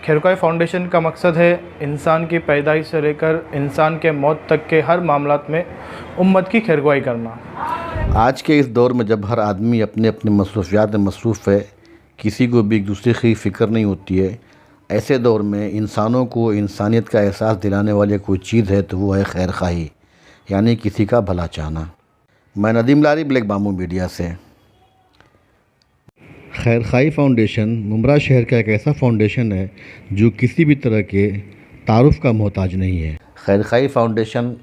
खैरख्वाही foundation का मकसद है इंसान की पैदाइश से लेकर इंसान के मौत तक के हर मामलात में उम्मत की खैरख्वाही करना। आज के इस दौर में जब हर आदमी अपने अपने मसरूफियात में मसरूफ़ है, किसी को भी एक दूसरे की फ़िक्र नहीं होती है, ऐसे दौर में इंसानों को इंसानियत का एहसास दिलाने वाली कोई चीज़ है तो वो है खैरख्वाही, यानी किसी का भला चाहना। मैं नदीम लारी, ब्लैक बाम्बू मीडिया से। खैरख्वाही फ़ाउंडेशन मुमरा शहर का एक ऐसा फ़ाउंडेशन है जो किसी भी तरह के तारुफ़ का मोहताज नहीं है। खैरख्वाही फ़ाउंडेशन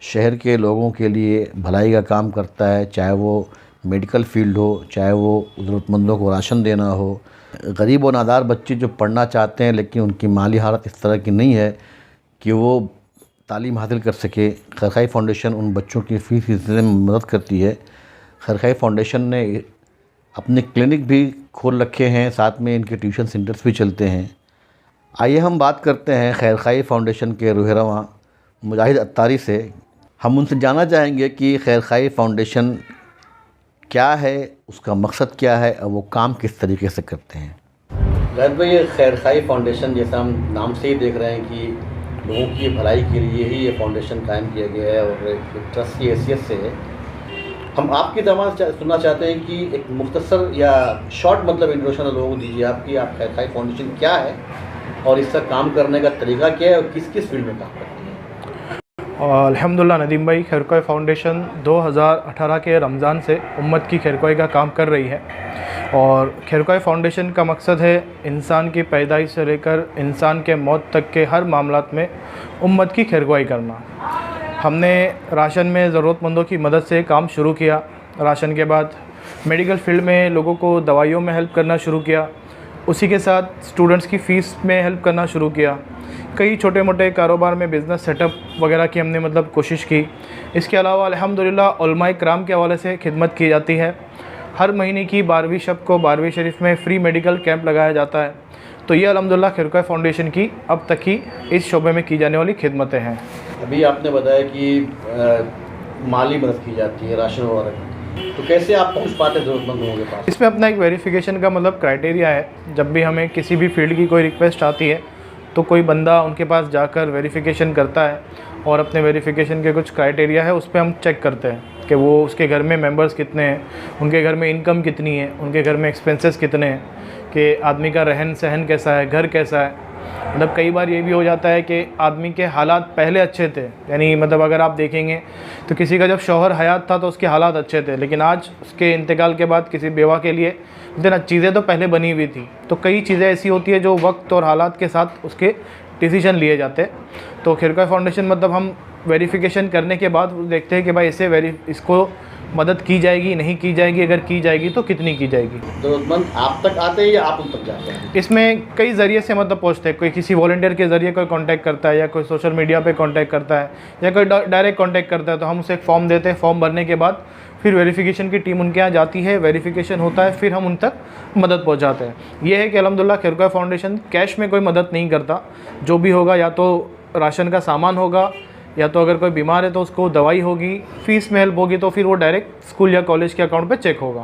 शहर के लोगों के लिए भलाई का काम करता है, चाहे वो मेडिकल फील्ड हो, चाहे वो ज़रूरतमंदों को राशन देना हो, गरीब और नादार बच्चे जो पढ़ना चाहते हैं लेकिन उनकी माली हालत इस तरह की नहीं है कि वो तालीम हासिल कर सके। खैरख्वाही फ़ाउंडेशन उन बच्चों की फ़ीस के सिलसिले में मदद करती है। खैरख्वाही फ़ाउंडेशन ने अपने क्लिनिक भी खोल रखे हैं, साथ में इनके ट्यूशन सेंटर्स भी चलते हैं। आइए हम बात करते हैं खैरख्वाही फ़ाउंडेशन के रूहरवां मुजाहिद अत्तारी से। हम उनसे जानना चाहेंगे कि खैरख्वाही फ़ाउंडेशन क्या है, उसका मकसद क्या है और वो काम किस तरीके से करते हैं। गैर भाई, ये खैरख्वाही फ़ाउंडेशन जैसा हम नाम से ही देख रहे हैं कि लोगों की भलाई के लिए ही ये फ़ाउंडेशन कायम किया गया है और एक ट्रस्ट की हैसियत से है। हम आपकी तरफ सुनना चाहते हैं कि एक मुख्तसर या शॉर्ट इंट्रोडक्शन लोगों को दीजिए आपकी, आप खैरख्वाही फ़ाउंडेशन क्या है और इसका काम करने का तरीका क्या है और किस किस फील्ड में काम करती है। अल्हम्दुलिल्लाह नदीम भाई, खैरख्वाही फ़ाउंडेशन 2018 के रमज़ान से उम्मत की खैरख्वाही का काम कर रही है और खैरख्वाही फ़ाउंडेशन का मकसद है इंसान की पैदाइश से लेकर इंसान के मौत तक के हर मामलात में उम्मत की खैरख्वाही करना। हमने राशन में ज़रूरतमंदों की मदद से काम शुरू किया। राशन के बाद मेडिकल फील्ड में लोगों को दवाइयों में हेल्प करना शुरू किया। उसी के साथ स्टूडेंट्स की फ़ीस में हेल्प करना शुरू किया। कई छोटे मोटे कारोबार में बिज़नेस सेटअप वगैरह की हमने कोशिश की। इसके अलावा अल्हम्दुलिल्लाह उलमाए किराम के हवाले से खिदमत की जाती है। हर महीने की 12वीं शब को 12वीं शरीफ में फ्री मेडिकल कैंप लगाया जाता है। तो ये अल्हम्दुलिल्लाह खैरख्वाही फ़ाउंडेशन की अब तक की इस शोबे में की जाने वाली खिदमतें हैं। अभी आपने बताया कि माली मदद की जाती है राशन वगैरह की, तो कैसे आप पहुंच पाते हैं ज़रूरतमंद लोगों के पास? इसमें अपना एक वेरिफिकेशन का क्राइटेरिया है। जब भी हमें किसी भी फील्ड की कोई रिक्वेस्ट आती है तो कोई बंदा उनके पास जाकर वेरिफिकेशन करता है और अपने वेरिफिकेशन के कुछ क्राइटेरिया है उस पर हम चेक करते हैं कि वो उसके घर में मेंबर्स कितने हैं, उनके घर में इनकम कितनी है, उनके घर में एक्सपेंसेस कितने हैं, कि आदमी का रहन सहन कैसा है, घर कैसा है। कई बार ये भी हो जाता है कि आदमी के हालात पहले अच्छे थे, यानी अगर आप देखेंगे तो किसी का जब शौहर हयात था तो उसके हालात अच्छे थे, लेकिन आज उसके इंतकाल के बाद किसी बेवा के लिए इतना चीज़ें तो पहले बनी हुई थी। तो कई चीज़ें ऐसी होती है जो वक्त और हालात के साथ उसके डिसीजन लिए जाते हैं। तो खैरख्वाही फ़ाउंडेशन हम वेरिफिकेशन करने के बाद देखते हैं कि भाई इसको मदद की जाएगी, नहीं की जाएगी, अगर की जाएगी तो कितनी की जाएगी। ज़रूरतमंद आप तक आते हैं या आप उन तक जाते हैं? इसमें कई ज़रिए से पहुँचते हैं। कोई किसी वॉलंटियर के ज़रिए कोई कांटेक्ट करता है या कोई सोशल मीडिया पे कांटेक्ट करता है या कोई डायरेक्ट कांटेक्ट करता है, तो हम उसे एक फ़ॉर्म देते हैं। फॉर्म भरने के बाद फिर वेरिफिकेशन की टीम उनके यहाँ जाती है, वेरिफिकेशन होता है, फिर हम उन तक मदद पहुँचाते हैं। ये है कि अल्हम्दुलिल्लाह खैरख्वाही फ़ाउंडेशन कैश में कोई मदद नहीं करता। जो भी होगा या तो राशन का सामान होगा या तो अगर कोई बीमार है तो उसको दवाई होगी, फ़ीस में हेल्प होगी तो फिर वो डायरेक्ट स्कूल या कॉलेज के अकाउंट पे चेक होगा।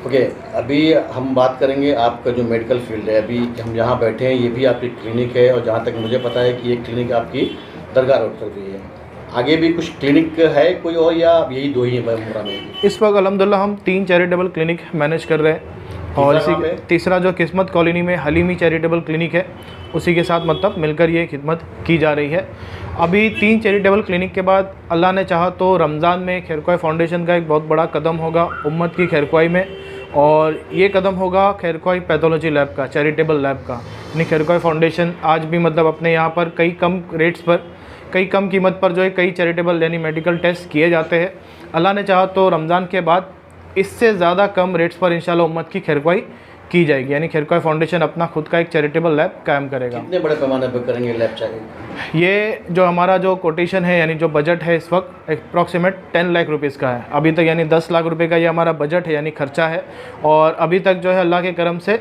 ओके, अभी हम बात करेंगे आपका जो मेडिकल फील्ड है। अभी हम जहाँ बैठे हैं ये भी आपकी क्लिनिक है और जहाँ तक मुझे पता है कि ये क्लिनिक आपकी दरगाह रोड पर भी है। आगे भी कुछ क्लिनिक है कोई और या यही दो ही है मुमरा में? इस वक्त अल्हम्दुलिल्लाह हम 3 चैरिटेबल क्लिनिक मैनेज कर रहे हैं और इसी तीसरा जो किस्मत कॉलोनी में हलीमी चैरिटेबल क्लिनिक है उसी के साथ मिलकर ये खिदमत की जा रही है। अभी 3 चैरिटेबल क्लिनिक के बाद अल्लाह ने चाहा तो रमज़ान में खैरख्वाही फ़ाउंडेशन का एक बहुत बड़ा कदम होगा उम्मत की खैरख्वाही में, और ये कदम होगा खैरख्वाही पैथोलॉजी लैब का, चैरिटेबल लैब का। यानी खैरख्वाही फ़ाउंडेशन आज भी अपने यहाँ पर कई कम रेट्स पर, कई कम कीमत पर जो है कई चैरिटेबल यानी मेडिकल टेस्ट किए जाते हैं। अल्लाह ने चाहा तो रमज़ान के बाद इससे ज़्यादा कम रेट्स पर इंशाल्लाह उम्मत की खैरख्वाही की जाएगी। यानी खैरख्वाही फ़ाउंडेशन अपना खुद का एक चैरिटेबल लैब कायम करेगा। कितने बड़े पैमाने पर करेंगे लैब चाहिए? ये जो हमारा जो कोटेशन है यानी जो बजट है इस वक्त अप्रॉक्सीमेट 10 लाख रुपीज़ का है अभी तक, यानी 10 लाख रुपए का ये हमारा बजट है यानी खर्चा है। और अभी तक जो है अल्लाह के करम से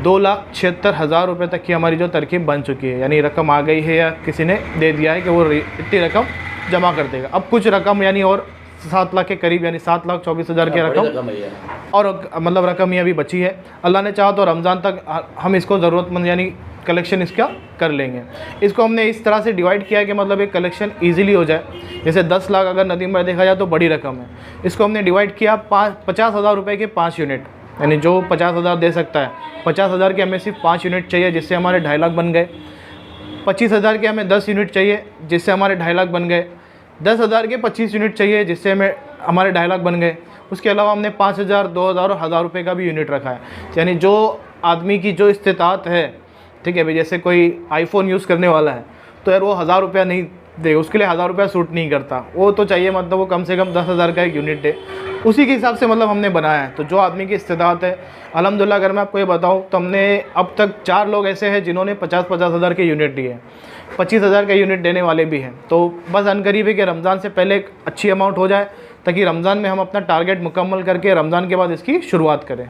2,76,000 रुपये तक की हमारी जो तरकीब बन चुकी है, यानी रकम आ गई है या किसी ने दे दिया है कि वो इतनी रकम जमा कर देगा। अब कुछ रकम यानी और 7 लाख के करीब, यानी 7,24,000 की बड़ी रकम रकम है ये। और मतलब रकम ये अभी बची है। अल्लाह ने चाहा तो रमज़ान तक हम इसको ज़रूरतमंद यानी कलेक्शन इसका कर लेंगे। इसको हमने इस तरह से डिवाइड किया है कि मतलब एक कलेक्शन ईजिली हो जाए। जैसे 10 लाख अगर नदीम भाई देखा जाए तो बड़ी रकम है, इसको हमने डिवाइड किया 50,000 रुपये के 5 यूनिट, यानी जो 50,000 दे सकता है 50,000 के हमें सिर्फ 5 यूनिट चाहिए जिससे हमारे 2.5 लाख बन गए। 25,000 के हमें 10 यूनिट चाहिए जिससे हमारे 2.5 लाख बन गए। 10,000 के 25 यूनिट चाहिए जिससे हमें हमारे 2.5 लाख बन गए। उसके अलावा हमने 5,000, 2,000 और 1,000 रुपये का भी यूनिट रखा है। यानी जो आदमी की जो इस्तिताअत है, ठीक है भाई, जैसे कोई आईफोन यूज़ करने वाला है तो यार वो 1,000 रुपया नहीं देगा, उसके लिए 1,000 रुपया सूट नहीं करता, वो तो चाहिए मतलब वो कम से कम 10,000 का एक यूनिट दे। उसी के हिसाब से मतलब हमने बनाया है। तो जो आदमी की इस्तिताअत है, अल्हम्दुलिल्लाह अगर मैं आपको ये बताऊँ तो हमने अब तक 4 लोग ऐसे हैं जिन्होंने 50-50 हज़ार के यूनिट दिए हैं, 25,000 का यूनिट देने वाले भी हैं। तो बस अनकरीब है कि रमज़ान से पहले एक अच्छी अमाउंट हो जाए ताकि रमज़ान में हम अपना टारगेट मुकम्मल करके रमज़ान के बाद इसकी शुरुआत करें।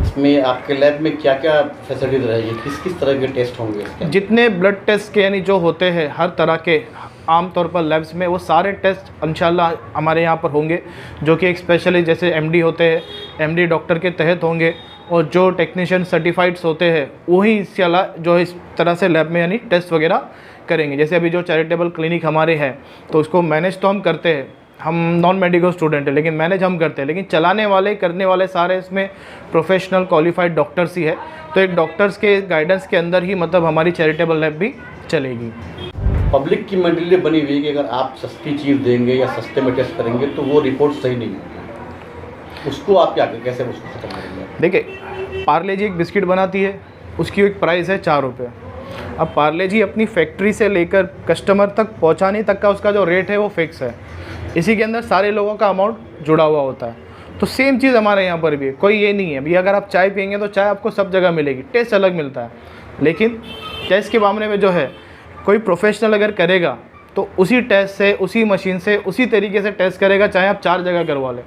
इसमें आपके लैब में क्या क्या फैसिलिटीज़ रहेगी, किस किस तरह के टेस्ट होंगे इसके? जितने ब्लड टेस्ट के यानी जो होते हैं हर तरह के आम तौर पर लैब्स में, वो सारे टेस्ट इंशाल्लाह हमारे यहाँ पर होंगे, जो कि एक स्पेशलिस्ट जैसे एमडी होते हैं, एमडी डॉक्टर के तहत होंगे, और जो टेक्नीशियन सर्टिफाइड्स होते हैं वही इंशाल्लाह जो इस तरह से लैब में यानी टेस्ट वगैरह करेंगे। जैसे अभी जो चैरिटेबल क्लिनिक हमारे हैं तो उसको मैनेज तो हम करते हैं, हम नॉन मेडिकल स्टूडेंट हैं लेकिन मैनेज हम करते हैं, लेकिन चलाने वाले करने वाले सारे इसमें प्रोफेशनल क्वालिफाइड डॉक्टर्स ही है। तो एक डॉक्टर्स के गाइडेंस के अंदर ही मतलब हमारी चैरिटेबल लैब भी चलेगी। पब्लिक की मेंटली बनी हुई है कि अगर आप सस्ती चीज़ देंगे या सस्ते में टेस्ट करेंगे तो वो रिपोर्ट सही नहीं होगी, उसको आप क्या कैसे उसको खत्म करेंगे? देखिए, पार्ले जी एक बिस्किट बनाती है, उसकी एक प्राइस है 4 रुपये। अब पार्ले जी अपनी फैक्ट्री से लेकर कस्टमर तक पहुंचाने तक का उसका जो रेट है वो फिक्स है, इसी के अंदर सारे लोगों का अमाउंट जुड़ा हुआ होता है। तो सेम चीज़ हमारे यहाँ पर भी है, कोई ये नहीं है भैया अगर आप चाय पियेंगे तो चाय आपको सब जगह मिलेगी, टेस्ट अलग मिलता है, लेकिन टेस्ट के मामले में जो है कोई प्रोफेशनल अगर करेगा तो उसी टेस्ट से, उसी मशीन से, उसी तरीके से टेस्ट करेगा, चाहे आप 4 जगह करवा लें,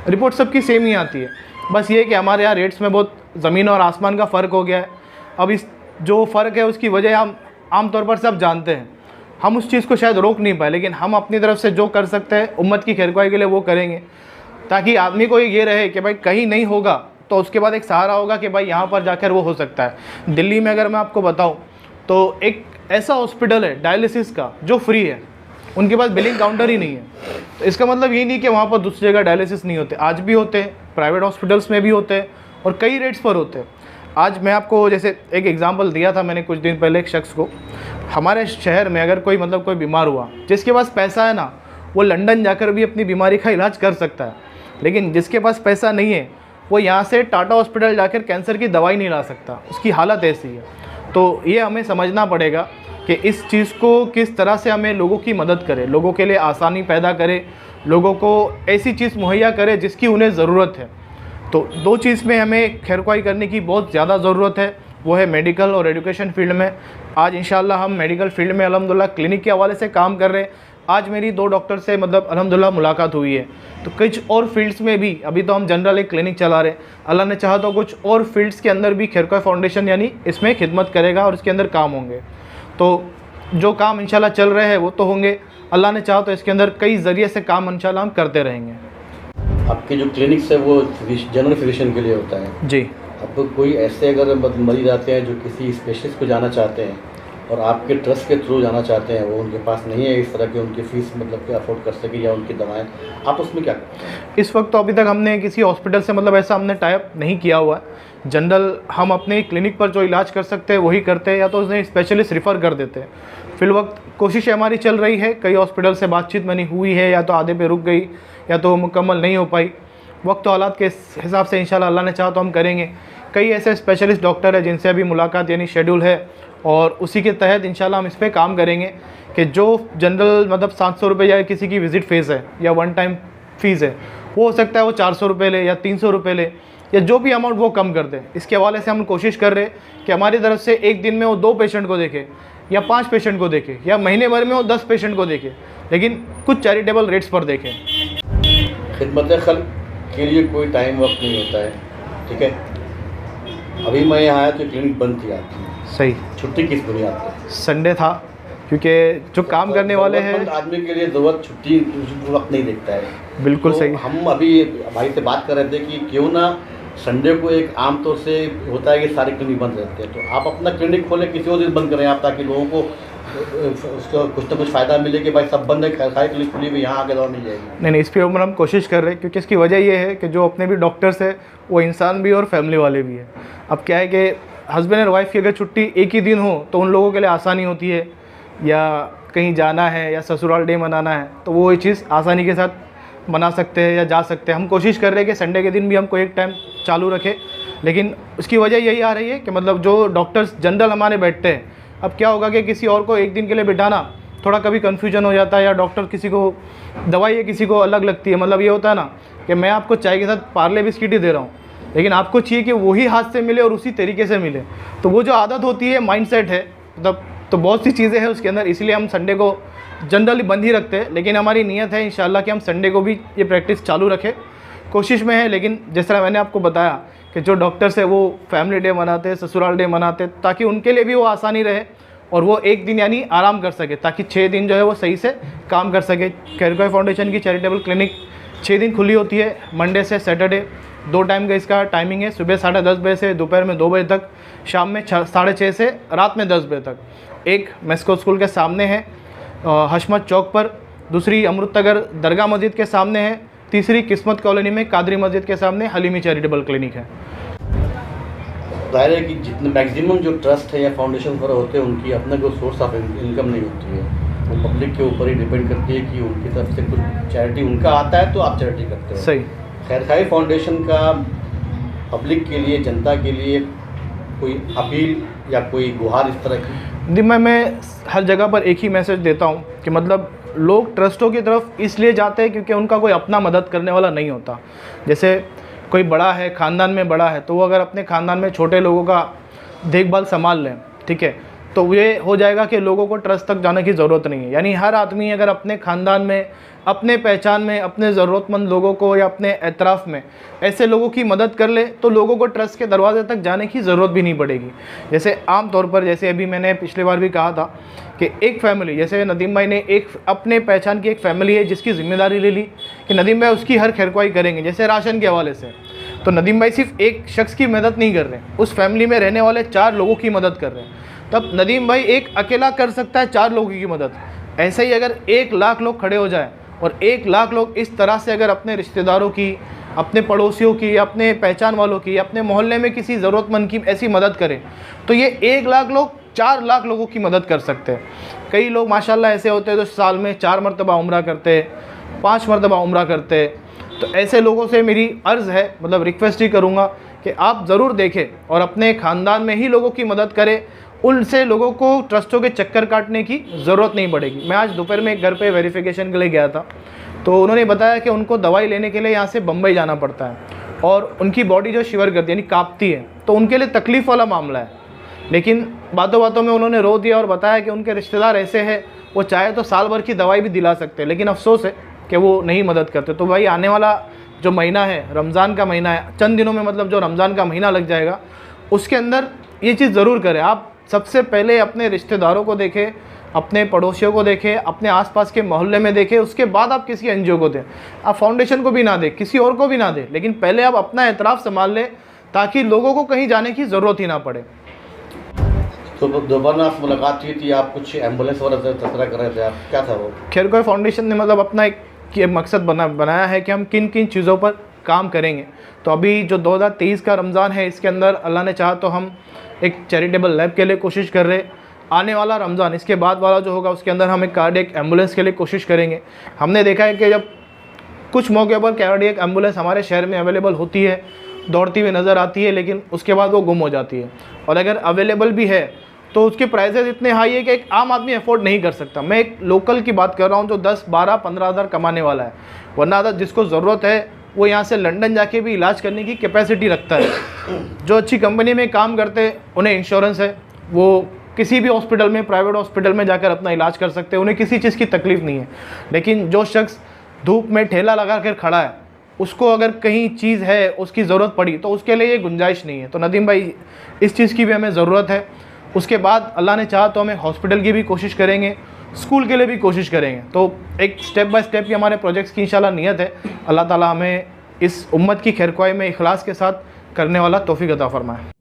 रिपोर्ट सबकी सेम ही आती है। बस ये कि हमारे यहाँ रेट्स में बहुत ज़मीन और आसमान का फ़र्क हो गया है। अब इस जो फ़र्क है उसकी वजह हम आमतौर पर सब जानते हैं, हम उस चीज़ को शायद रोक नहीं पाए, लेकिन हम अपनी तरफ से जो कर सकते हैं उम्मत की खैरख्वाही के लिए वो करेंगे, ताकि आदमी को ये रहे कि भाई कहीं नहीं होगा तो उसके बाद एक सहारा होगा कि भाई यहाँ पर जाकर वो हो सकता है। दिल्ली में अगर मैं आपको बताऊँ तो एक ऐसा हॉस्पिटल है डायलिसिस का जो फ्री है, उनके पास बिलिंग काउंटर ही नहीं है। तो इसका मतलब ये नहीं कि वहाँ पर दूसरी जगह डायलिसिस नहीं होते, आज भी होते हैं, प्राइवेट हॉस्पिटल्स में भी होते हैं और कई रेट्स पर होते हैं। आज मैं आपको जैसे एक एग्जांपल दिया था मैंने कुछ दिन पहले एक शख्स को, हमारे शहर में अगर कोई मतलब कोई बीमार हुआ, जिसके पास पैसा है ना वो लंदन जाकर भी अपनी बीमारी का इलाज कर सकता है, लेकिन जिसके पास पैसा नहीं है वो यहाँ से टाटा हॉस्पिटल जाकर कैंसर की दवाई नहीं ला सकता, उसकी हालत ऐसी है। तो ये हमें समझना पड़ेगा कि इस चीज़ को किस तरह से हमें लोगों की मदद करें, लोगों के लिए आसानी पैदा करें, लोगों को ऐसी चीज़ मुहैया करें जिसकी उन्हें ज़रूरत है। तो 2 चीज़ में हमें खैरख्वाही करने की बहुत ज़्यादा ज़रूरत है, वो है मेडिकल और एजुकेशन फील्ड में। आज इंशाल्लाह हम मेडिकल फील्ड में अल्हम्दुलिल्लाह क्लिनिक के हवाले से काम कर रहे हैं। आज मेरी 2 डॉक्टर से मतलब अल्हम्दुलिल्लाह मुलाकात हुई है। तो कुछ और फील्ड्स में भी, अभी तो हम जनरल एक क्लिनिक चला रहे हैं, अल्लाह ने चाहा तो कुछ और फील्ड्स के अंदर भी खैरख्वाही फाउंडेशन यानी इसमें खिदमत करेगा और इसके अंदर काम होंगे। तो जो काम इंशाल्लाह चल रहे हैं वो तो होंगे, अल्लाह ने चाहा तो इसके अंदर कई ज़रिए से काम इंशाल्लाह हम करते रहेंगे। आपके जो क्लिनिक्स है वो जनरल फिजिशियन के लिए होता है जी। अब कोई ऐसे अगर मरीज आते हैं जो किसी स्पेशलिस्ट को जाना चाहते हैं और आपके ट्रस्ट के थ्रू जाना चाहते हैं, वो उनके पास नहीं है इस तरह की उनकी फ़ीस मतलब कि अफोर्ड कर सके या उनकी दवाएं, आप उसमें क्या करते हैं? इस वक्त तो अभी तक हमने किसी हॉस्पिटल से मतलब ऐसा हमने टाइप नहीं किया हुआ है। जनरल हम अपने क्लिनिक पर जो इलाज कर सकते हैं वही करते हैं, या तो उसने स्पेशलिस्ट रिफ़र कर देते हैं। फिलवक्त कोशिश हमारी चल रही है, कई हॉस्पिटल से बातचीत मैंने हुई है, या तो आधे पे रुक गई या तो मुकम्मल नहीं हो पाई। वक्त और हालात के हिसाब से इंशाल्लाह अल्लाह ने चाहा तो हम करेंगे। कई ऐसे स्पेशलिस्ट डॉक्टर हैं जिनसे अभी मुलाकात यानी शेड्यूल है, और उसी के तहत इंशाल्लाह हम इस पर काम करेंगे कि जो जनरल मतलब 700 रुपये या किसी की विज़िट फ़ीस है या 1 टाइम फ़ीस है, वो हो सकता है वो 400 रुपये ले या 300 रुपये ले, या जो भी अमाउंट वो कम कर दें। इसके हवाले से हम कोशिश कर रहे हैं कि हमारी तरफ से एक दिन में वो 2 पेशेंट को देखे या 5 पेशेंट को देखे, या महीने भर में वो 10 पेशेंट को देखे, लेकिन कुछ चैरिटेबल रेट्स पर देखें। खिदमत खल्क के लिए कोई टाइम वक्त नहीं होता है, ठीक है। अभी मैं यहाँ आया तो क्लिनिक बंद थी आपकी, सही। छुट्टी किस बुनियाद पर? संडे था, क्योंकि जो काम करने वाले हैं ज़रूरतमंद आदमी के लिए ज़रूरत छुट्टी वक्त नहीं देखता है। बिल्कुल तो सही। हम अभी भाई से बात कर रहे थे कि क्यों ना संडे को एक आमतौर से होता है कि सारे क्लिनिक बंद रहते हैं, तो आप अपना क्लिनिक खोलें, किसी और दिन बंद करें आप, ताकि लोगों को उसका कुछ ना कुछ फ़ायदा मिले कि भाई सब बंद है, खैर क्लिनिक खुली हुई, यहाँ आके दवा मिल जाएगी। नहीं, इस पे ऊपर हम कोशिश कर रहे हैं, क्योंकि इसकी वजह ये है कि जो अपने भी डॉक्टर्स है वो इंसान भी और फैमिली वाले भी है। अब क्या है कि हस्बैंड एंड वाइफ की अगर छुट्टी एक ही दिन हो तो उन लोगों के लिए आसानी होती है, या कहीं जाना है या ससुराल डे मनाना है तो वो ये चीज़ आसानी के साथ मना सकते हैं या जा सकते हैं। हम कोशिश कर रहे हैं कि संडे के दिन भी हमको एक टाइम चालू रखें, लेकिन उसकी वजह यही आ रही है कि मतलब जो डॉक्टर्स जनरल हमारे बैठते हैं, अब क्या होगा कि किसी और को एक दिन के लिए बिठाना थोड़ा कभी कन्फ्यूजन हो जाता है, या डॉक्टर किसी को दवाई है किसी को अलग लगती है। मतलब ये होता है ना कि मैं आपको चाय के साथ पार्ले बिस्किट ही दे रहा हूँ, लेकिन आपको चाहिए कि वही हाथ से मिले और उसी तरीके से मिले। तो वो जो आदत होती है, माइंडसेट है, मतलब तो बहुत सी चीज़ें हैं उसके अंदर, इसलिए हम संडे को जनरली बंद ही रखते हैं। लेकिन हमारी नीयत है इंशाल्लाह कि हम संडे को भी ये प्रैक्टिस चालू रखें, कोशिश में है। लेकिन जिस तरह मैंने आपको बताया कि जो डॉक्टर्स है वो फैमिली डे मनाते हैं, ससुराल डे मनाते हैं, ताकि उनके लिए भी वो आसानी रहे और वो एक दिन यानी आराम कर सके, ताकि 6 दिन जो है वो सही से काम कर सके। खैरखोह फाउंडेशन की चैरिटेबल क्लिनिक 6 दिन खुली होती है, मंडे से सैटरडे। 2 टाइम का इसका टाइमिंग है, सुबह 10:30 बजे से दोपहर में 2 बजे तक, शाम में 6:30 से रात में 10 बजे तक। एक मेस्को स्कूल के सामने है हशमत चौक पर, दूसरी अमृतनगर दरगाह मस्जिद के सामने है, तीसरी किस्मत कॉलोनी में कादरी मस्जिद के सामने हलीमी चैरिटेबल क्लिनिक है। ज़ाहिर है कि जितने मैक्सिमम जो ट्रस्ट है या फाउंडेशन वगैरह होते हैं उनकी अपना कोई सोर्स ऑफ इनकम नहीं होती है, वो पब्लिक के ऊपर ही डिपेंड करती है कि उनकी तरफ से कुछ चैरिटी उनका आता है तो आप चैरिटी करते हो। सही। खैरखाई फाउंडेशन का पब्लिक के लिए, जनता के लिए कोई अपील या कोई गुहार इस तरह की? मैं हर जगह पर एक ही मैसेज देता हूँ कि मतलब लोग ट्रस्टों की तरफ इसलिए जाते हैं क्योंकि उनका कोई अपना मदद करने वाला नहीं होता। जैसे कोई बड़ा है, ख़ानदान में बड़ा है, तो वो अगर अपने ख़ानदान में छोटे लोगों का देखभाल संभाल लें, ठीक है, तो ये हो जाएगा कि लोगों को ट्रस्ट तक जाने की ज़रूरत नहीं है। यानी हर आदमी अगर अपने ख़ानदान में, अपने पहचान में, अपने ज़रूरतमंद लोगों को या अपने एतराफ़ में ऐसे लोगों की मदद कर ले तो लोगों को ट्रस्ट के दरवाजे तक जाने की ज़रूरत भी नहीं पड़ेगी। जैसे आम तौर पर, जैसे अभी मैंने पिछली बार भी कहा था कि एक फैमिली, जैसे नदीम भाई ने एक अपने पहचान की एक फ़ैमिली है जिसकी ज़िम्मेदारी ले ली कि नदीम भाई उसकी हर खैरख्वाही करेंगे, जैसे राशन के हवाले से। तो नदीम भाई सिर्फ एक शख्स की मदद नहीं कर रहे, उस फैमिली में रहने वाले 4 लोगों की मदद कर रहे हैं। तब नदीम भाई एक अकेला कर सकता है 4 लोगों की मदद। ऐसे ही अगर 1 लाख लोग खड़े हो जाएं और 1 लाख लोग इस तरह से अगर अपने रिश्तेदारों की, अपने पड़ोसियों की, अपने पहचान वालों की, अपने मोहल्ले में किसी ज़रूरतमंद की ऐसी मदद करें तो ये 1 लाख लोग 4 लाख लोगों की मदद कर सकते हैं। कई लोग माशाल्लाह ऐसे होते हैं जो साल में 4 मरतबा उम्रा करते हैं, 5 मरतबा उम्रा करते हैं। तो ऐसे लोगों से मेरी अर्ज़ है, मतलब रिक्वेस्ट ही करूँगा कि आप ज़रूर देखें और अपने ख़ानदान में ही लोगों की मदद करें। उनसे लोगों को ट्रस्टों के चक्कर काटने की ज़रूरत नहीं पड़ेगी। मैं आज दोपहर में एक घर पे वेरिफिकेशन के लिए गया था, तो उन्होंने बताया कि उनको दवाई लेने के लिए यहाँ से बम्बई जाना पड़ता है और उनकी बॉडी जो शिवर करती है यानी काँपती है, तो उनके लिए तकलीफ़ वाला मामला है। लेकिन बातों बातों में उन्होंने रो दिया और बताया कि उनके रिश्तेदार ऐसे हैं, वो चाहे तो साल भर की दवाई भी दिला सकते हैं, लेकिन अफसोस है कि वो नहीं मदद करते। तो भाई आने वाला जो महीना है, रमज़ान का महीना है, चंद दिनों में मतलब जो रमज़ान का महीना लग जाएगा, उसके अंदर ये चीज़ ज़रूर करें। आप सबसे पहले अपने रिश्तेदारों को देखें, अपने पड़ोसियों को देखें, अपने आसपास के मोहल्ले में देखें, उसके बाद आप किसी एनजीओ को दें। आप फाउंडेशन को भी ना दें, किसी और को भी ना दें, लेकिन पहले आप अपना एतराफ़ संभाल लें ताकि लोगों को कहीं जाने की ज़रूरत ही ना पड़े। तो दोबारा में आपसे मुलाकात हुई थी, आप कुछ एम्बुलेंस वगैरह तस्करा कर रहे थे, आप क्या था वो? खैरखोह फाउंडेशन ने मतलब अपना एक मकसद बनाया है कि हम किन किन चीज़ों पर काम करेंगे। तो अभी जो 2023 का रमज़ान है, इसके अंदर अल्लाह ने चाहा तो हम एक चैरिटेबल लैब के लिए कोशिश कर रहे हैं। आने वाला रमज़ान, इसके बाद वाला जो होगा, उसके अंदर हम एक कार्डियक एम्बुलेंस के लिए कोशिश करेंगे। हमने देखा है कि जब कुछ मौके पर कार्डियक एम्बुलेंस हमारे शहर में अवेलेबल होती है, दौड़ती हुई नज़र आती है, लेकिन उसके बाद वो गुम हो जाती है। और अगर अवेलेबल भी है तो उसके प्राइसेस इतने हाई है कि एक आम आदमी अफोर्ड नहीं कर सकता। मैं एक लोकल की बात कर रहा हूँ जो 10, 12, 15 हज़ार कमाने वाला है, वरना जिसको ज़रूरत है वो यहाँ से लंदन जाके भी इलाज करने की कैपेसिटी रखता है। जो अच्छी कंपनी में काम करते हैं, उन्हें इंश्योरेंस है, वो किसी भी हॉस्पिटल में, प्राइवेट हॉस्पिटल में जाकर अपना इलाज कर सकते हैं, उन्हें किसी चीज़ की तकलीफ़ नहीं है। लेकिन जो शख्स धूप में ठेला लगा कर खड़ा है, उसको अगर कहीं चीज़ है, उसकी ज़रूरत पड़ी, तो उसके लिए ये गुंजाइश नहीं है। तो नदीम भाई, इस चीज़ की भी हमें ज़रूरत है उसके बाद अल्लाह ने चाहा तो हमें हॉस्पिटल की भी कोशिश करेंगे, स्कूल के लिए भी कोशिश करेंगे। तो एक स्टेप बाय स्टेप की हमारे प्रोजेक्ट्स की इंशाल्लाह नियत है। अल्लाह ताला हमें इस उम्मत की खैरख्वाही में इखलास के साथ करने वाला तौफीक अता फरमाए।